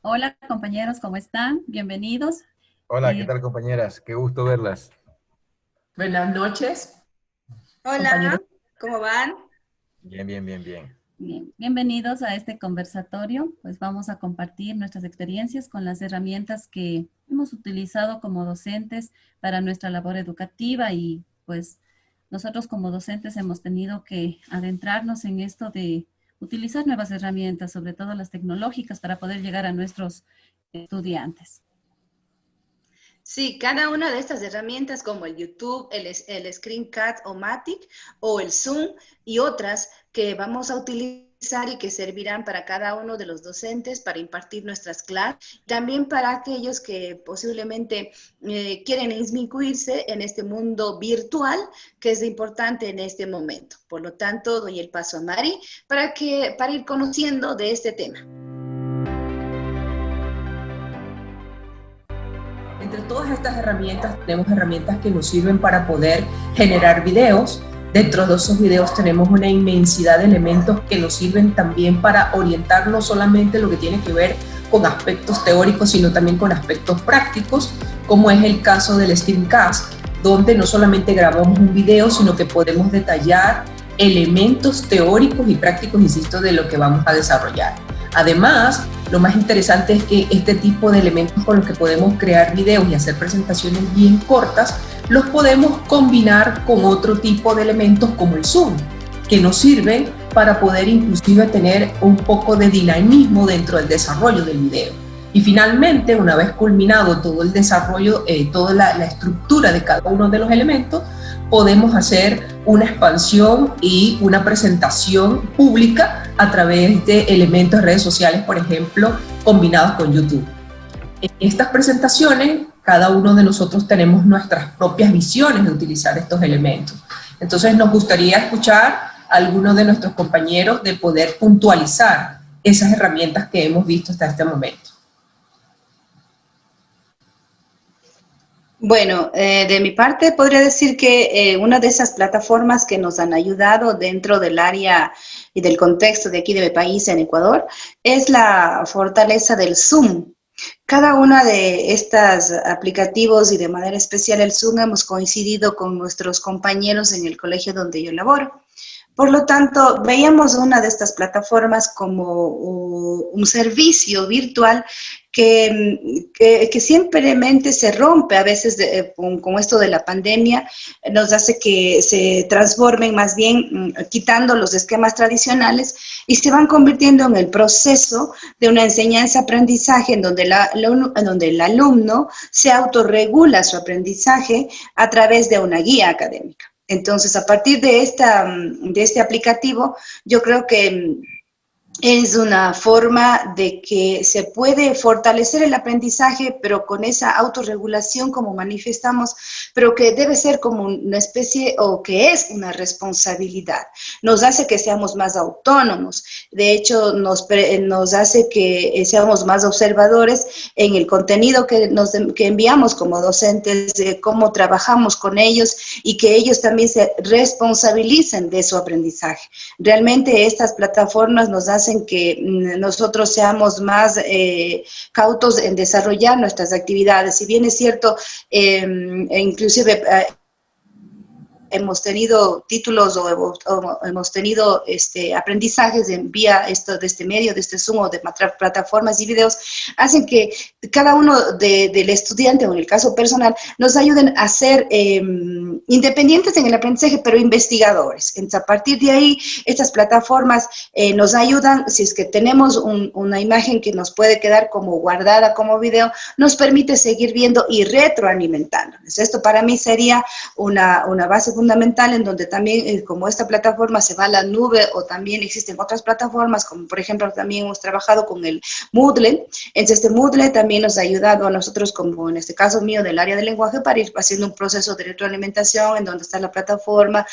Hola compañeros, ¿cómo están? Bienvenidos. Hola, ¿qué tal compañeras? Qué gusto verlas. Buenas noches, Hola, compañeros. ¿cómo van? Bien, bien, bien, bien. Bien, bienvenidos a este conversatorio. Pues vamos a compartir nuestras experiencias con las herramientas que hemos utilizado como docentes para nuestra labor educativa y pues nosotros como docentes hemos tenido que adentrarnos en esto de utilizar nuevas herramientas, sobre todo las tecnológicas, para poder llegar a nuestros estudiantes. Sí, cada una de estas herramientas como el YouTube, el Screencast o Matic o el Zoom y otras que vamos a utilizar y que servirán para cada uno de los docentes para impartir nuestras clases, también para aquellos que posiblemente quieren inmiscuirse en este mundo virtual que es importante en este momento. Por lo tanto, doy el paso a Mari para ir conociendo de este tema. Entre todas estas herramientas, tenemos herramientas que nos sirven para poder generar videos. Dentro de esos videos tenemos una inmensidad de elementos que nos sirven también para orientar no solamente lo que tiene que ver con aspectos teóricos, sino también con aspectos prácticos, como es el caso del Screencast, donde no solamente grabamos un video, sino que podemos detallar elementos teóricos y prácticos, insisto, de lo que vamos a desarrollar. Además, lo más interesante es que este tipo de elementos con los que podemos crear videos y hacer presentaciones bien cortas, los podemos combinar con otro tipo de elementos como el Zoom, que nos sirven para poder inclusive tener un poco de dinamismo dentro del desarrollo del video. Y finalmente, una vez culminado todo el desarrollo, toda la estructura de cada uno de los elementos, podemos hacer una expansión y una presentación pública a través de elementos de redes sociales, por ejemplo, combinados con YouTube. En estas presentaciones, cada uno de nosotros tenemos nuestras propias visiones de utilizar estos elementos. Entonces, nos gustaría escuchar a algunos de nuestros compañeros de poder puntualizar esas herramientas que hemos visto hasta este momento. Bueno, de mi parte podría decir que una de esas plataformas que nos han ayudado dentro del área y del contexto de aquí de mi país, en Ecuador, es la fortaleza del Zoom. Cada una de estas aplicativos y de manera especial el Zoom hemos coincidido con nuestros compañeros en el colegio donde yo laboro. Por lo tanto, veíamos una de estas plataformas como un servicio virtual que simplemente se rompe a veces con esto de la pandemia, nos hace que se transformen más bien quitando los esquemas tradicionales y se van convirtiendo en el proceso de una enseñanza-aprendizaje en donde el alumno se autorregula su aprendizaje a través de una guía académica. Entonces, a partir de este aplicativo, yo creo que es una forma de que se puede fortalecer el aprendizaje, pero con esa autorregulación como manifestamos, pero que debe ser como una especie o que es una responsabilidad. Nos hace que seamos más autónomos. De hecho, nos hace que seamos más observadores en el contenido que enviamos como docentes, de cómo trabajamos con ellos y que ellos también se responsabilicen de su aprendizaje. Realmente estas plataformas nos hacen que nosotros seamos más cautos en desarrollar nuestras actividades. Si bien es cierto, inclusive hemos tenido títulos o hemos tenido aprendizajes vía de este medio, de este Zoom o de plataformas y videos, hacen que cada uno del estudiante, o en el caso personal, nos ayuden a ser independientes en el aprendizaje, pero investigadores. Entonces, a partir de ahí, estas plataformas nos ayudan, si es que tenemos una imagen que nos puede quedar como guardada como video, nos permite seguir viendo y retroalimentando. Entonces, esto para mí sería una base fundamental fundamental en donde también, como esta plataforma se va a la nube o también existen otras plataformas, como por ejemplo también hemos trabajado con el Moodle. Entonces este Moodle también nos ha ayudado a nosotros, como en este caso mío del área de lenguaje, para ir haciendo un proceso de retroalimentación en donde está la plataforma,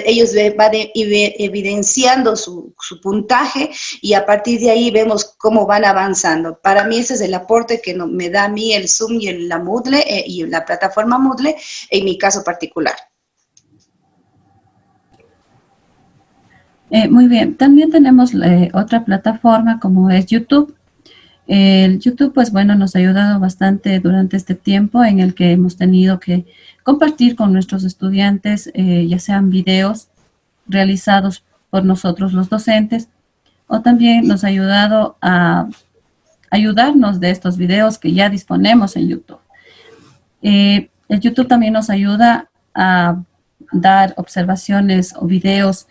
ellos van evidenciando su puntaje y a partir de ahí vemos cómo van avanzando. Para mí ese es el aporte que me da a mí el Zoom y la Moodle y la plataforma Moodle en mi caso particular. Muy bien, también tenemos otra plataforma como es YouTube. El YouTube, pues bueno, nos ha ayudado bastante durante este tiempo en el que hemos tenido que compartir con nuestros estudiantes, ya sean videos realizados por nosotros los docentes, o también nos ha ayudado a ayudarnos de estos videos que ya disponemos en YouTube. El YouTube también nos ayuda a dar observaciones o videos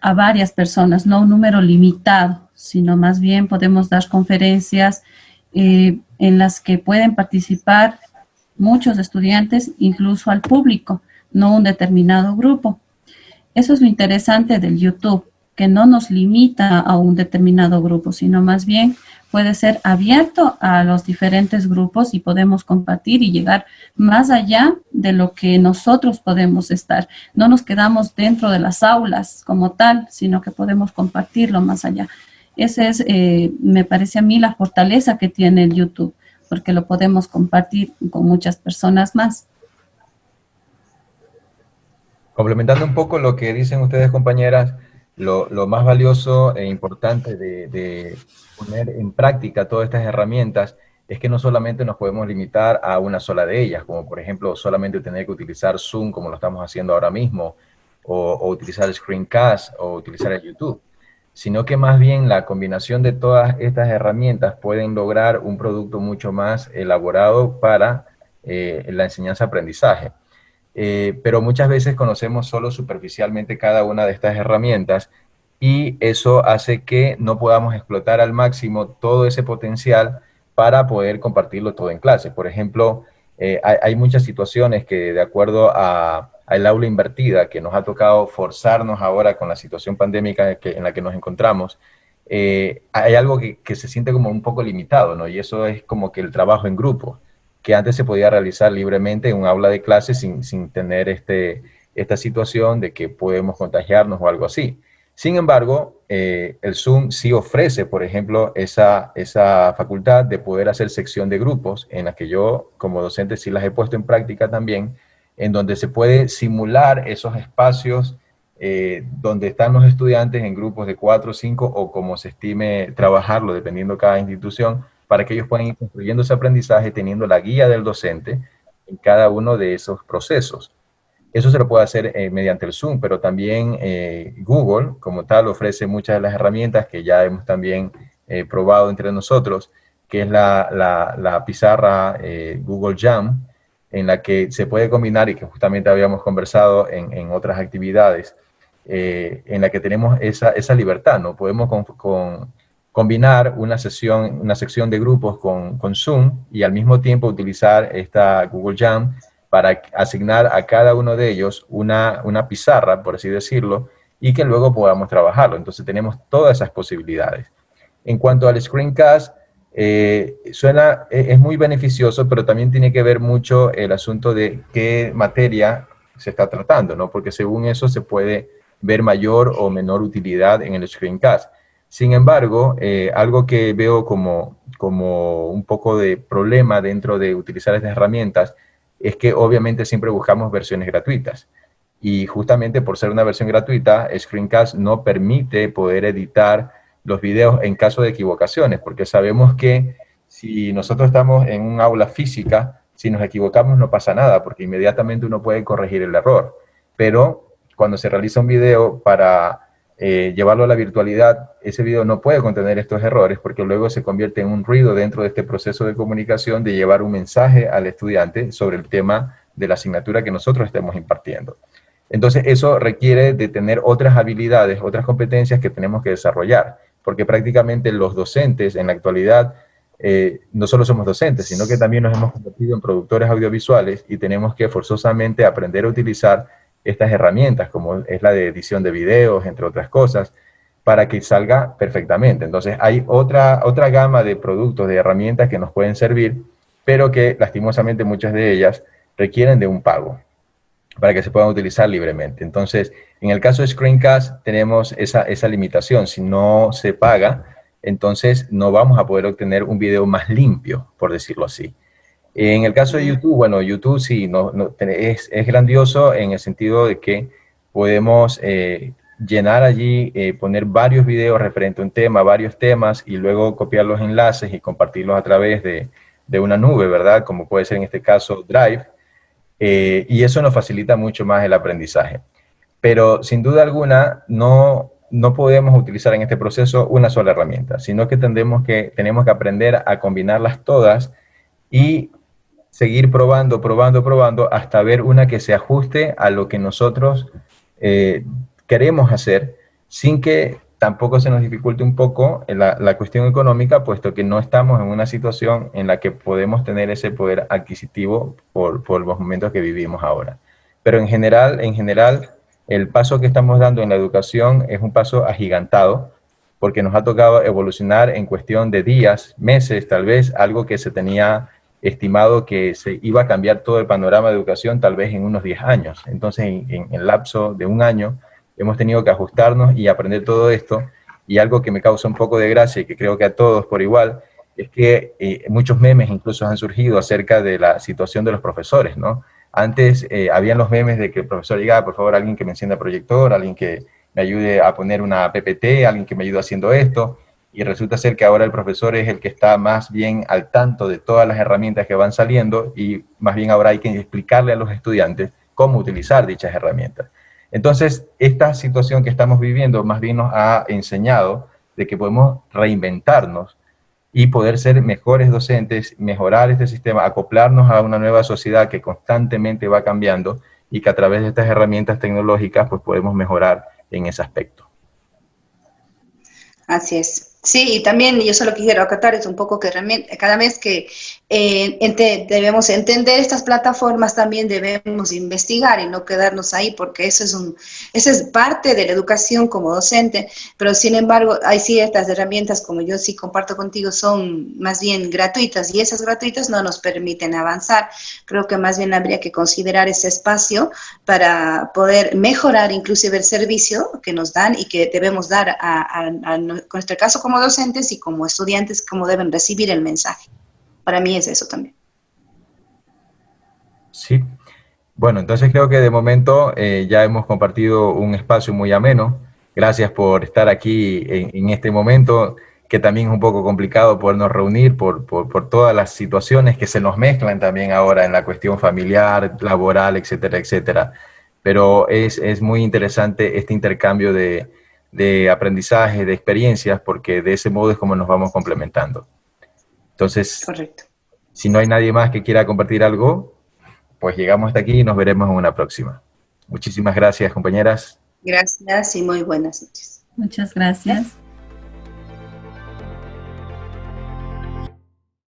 a varias personas, no un número limitado, sino más bien podemos dar conferencias en las que pueden participar muchos estudiantes, incluso al público, no un determinado grupo. Eso es lo interesante del YouTube, que no nos limita a un determinado grupo, sino más bien puede ser abierto a los diferentes grupos y podemos compartir y llegar más allá de lo que nosotros podemos estar. No nos quedamos dentro de las aulas como tal, sino que podemos compartirlo más allá. Esa es, me parece a mí, la fortaleza que tiene el YouTube, porque lo podemos compartir con muchas personas más. Complementando un poco lo que dicen ustedes, compañeras, lo más valioso e importante de poner en práctica todas estas herramientas es que no solamente nos podemos limitar a una sola de ellas, como por ejemplo solamente tener que utilizar Zoom como lo estamos haciendo ahora mismo, o utilizar el Screencast, o utilizar el YouTube, sino que más bien la combinación de todas estas herramientas pueden lograr un producto mucho más elaborado para la enseñanza-aprendizaje. Pero muchas veces conocemos solo superficialmente cada una de estas herramientas y eso hace que no podamos explotar al máximo todo ese potencial para poder compartirlo todo en clase. Por ejemplo, hay muchas situaciones que de acuerdo al aula invertida que nos ha tocado forzarnos ahora con la situación pandémica en la que nos encontramos, hay algo que se siente como un poco limitado, ¿no? Y eso es como que el trabajo en grupo, que antes se podía realizar libremente en un aula de clase sin tener esta situación de que podemos contagiarnos o algo así. Sin embargo, el Zoom sí ofrece, por ejemplo, esa facultad de poder hacer sección de grupos, en la que yo como docente sí las he puesto en práctica también, en donde se puede simular esos espacios donde están los estudiantes en grupos de 4 o 5 o como se estime trabajarlo, dependiendo de cada institución, para que ellos puedan ir construyendo ese aprendizaje teniendo la guía del docente en cada uno de esos procesos. Eso se lo puede hacer mediante el Zoom, pero también Google, como tal, ofrece muchas de las herramientas que ya hemos también probado entre nosotros, que es la pizarra Google Jam, en la que se puede combinar, y que justamente habíamos conversado en otras actividades, en la que tenemos esa libertad, ¿no? Podemos combinar una sección de grupos con Zoom y al mismo tiempo utilizar esta Google Jam para asignar a cada uno de ellos una pizarra, por así decirlo, y que luego podamos trabajarlo. Entonces tenemos todas esas posibilidades. En cuanto al Screencast, es muy beneficioso, pero también tiene que ver mucho el asunto de qué materia se está tratando, ¿no? Porque según eso se puede ver mayor o menor utilidad en el Screencast. Sin embargo, algo que veo como un poco de problema dentro de utilizar estas herramientas es que obviamente siempre buscamos versiones gratuitas. Y justamente por ser una versión gratuita, Screencast no permite poder editar los videos en caso de equivocaciones, porque sabemos que si nosotros estamos en un aula física, si nos equivocamos no pasa nada, porque inmediatamente uno puede corregir el error. Pero cuando se realiza un video para llevarlo a la virtualidad, ese video no puede contener estos errores, porque luego se convierte en un ruido dentro de este proceso de comunicación de llevar un mensaje al estudiante sobre el tema de la asignatura que nosotros estemos impartiendo. Entonces eso requiere de tener otras habilidades, otras competencias que tenemos que desarrollar, porque prácticamente los docentes en la actualidad no solo somos docentes, sino que también nos hemos convertido en productores audiovisuales y tenemos que forzosamente aprender a utilizar estas herramientas, como es la de edición de videos, entre otras cosas, para que salga perfectamente. Entonces hay otra gama de productos, de herramientas que nos pueden servir, pero que lastimosamente muchas de ellas requieren de un pago para que se puedan utilizar libremente. Entonces, en el caso de Screencast tenemos esa limitación. Si no se paga, entonces no vamos a poder obtener un video más limpio, por decirlo así. En el caso de YouTube, bueno, YouTube sí, es grandioso en el sentido de que podemos llenar allí, poner varios videos referente a un tema, varios temas, y luego copiar los enlaces y compartirlos a través de una nube, ¿verdad? Como puede ser en este caso Drive, y eso nos facilita mucho más el aprendizaje. Pero sin duda alguna, no podemos utilizar en este proceso una sola herramienta, sino que tenemos que aprender a combinarlas todas y seguir probando hasta ver una que se ajuste a lo que nosotros queremos hacer, sin que tampoco se nos dificulte un poco la cuestión económica, puesto que no estamos en una situación en la que podemos tener ese poder adquisitivo por los momentos que vivimos ahora. Pero en general, el paso que estamos dando en la educación es un paso agigantado, porque nos ha tocado evolucionar en cuestión de días, meses, tal vez, algo que se tenía estimado que se iba a cambiar todo el panorama de educación tal vez en unos 10 años. Entonces, en el lapso de un año, hemos tenido que ajustarnos y aprender todo esto. Y algo que me causa un poco de gracia y que creo que a todos por igual, es que muchos memes incluso han surgido acerca de la situación de los profesores, ¿no? Antes habían los memes de que el profesor llegaba, por favor, alguien que me encienda el proyector, alguien que me ayude a poner una PPT, alguien que me ayude haciendo esto. Y resulta ser que ahora el profesor es el que está más bien al tanto de todas las herramientas que van saliendo, y más bien ahora hay que explicarle a los estudiantes cómo utilizar dichas herramientas. Entonces, esta situación que estamos viviendo más bien nos ha enseñado de que podemos reinventarnos y poder ser mejores docentes, mejorar este sistema, acoplarnos a una nueva sociedad que constantemente va cambiando, y que a través de estas herramientas tecnológicas pues podemos mejorar en ese aspecto. Así es. Sí, y también yo solo quisiera acotar es un poco que cada vez que debemos entender estas plataformas, también debemos investigar y no quedarnos ahí, porque eso es parte de la educación como docente, pero sin embargo hay ciertas herramientas, como yo sí comparto contigo, son más bien gratuitas, y esas gratuitas no nos permiten avanzar. Creo que más bien habría que considerar ese espacio para poder mejorar inclusive el servicio que nos dan y que debemos dar en nuestro caso como docentes y como estudiantes, cómo deben recibir el mensaje. Para mí es eso también. Sí. Bueno, entonces creo que de momento ya hemos compartido un espacio muy ameno. Gracias por estar aquí en este momento, que también es un poco complicado podernos reunir por todas las situaciones que se nos mezclan también ahora en la cuestión familiar, laboral, etcétera, etcétera. Pero es muy interesante este intercambio de aprendizaje, de experiencias, porque de ese modo es como nos vamos complementando. Entonces, correcto. Si no hay nadie más que quiera compartir algo, pues llegamos hasta aquí y nos veremos en una próxima. Muchísimas gracias, compañeras. Gracias y muy buenas noches. Muchas gracias.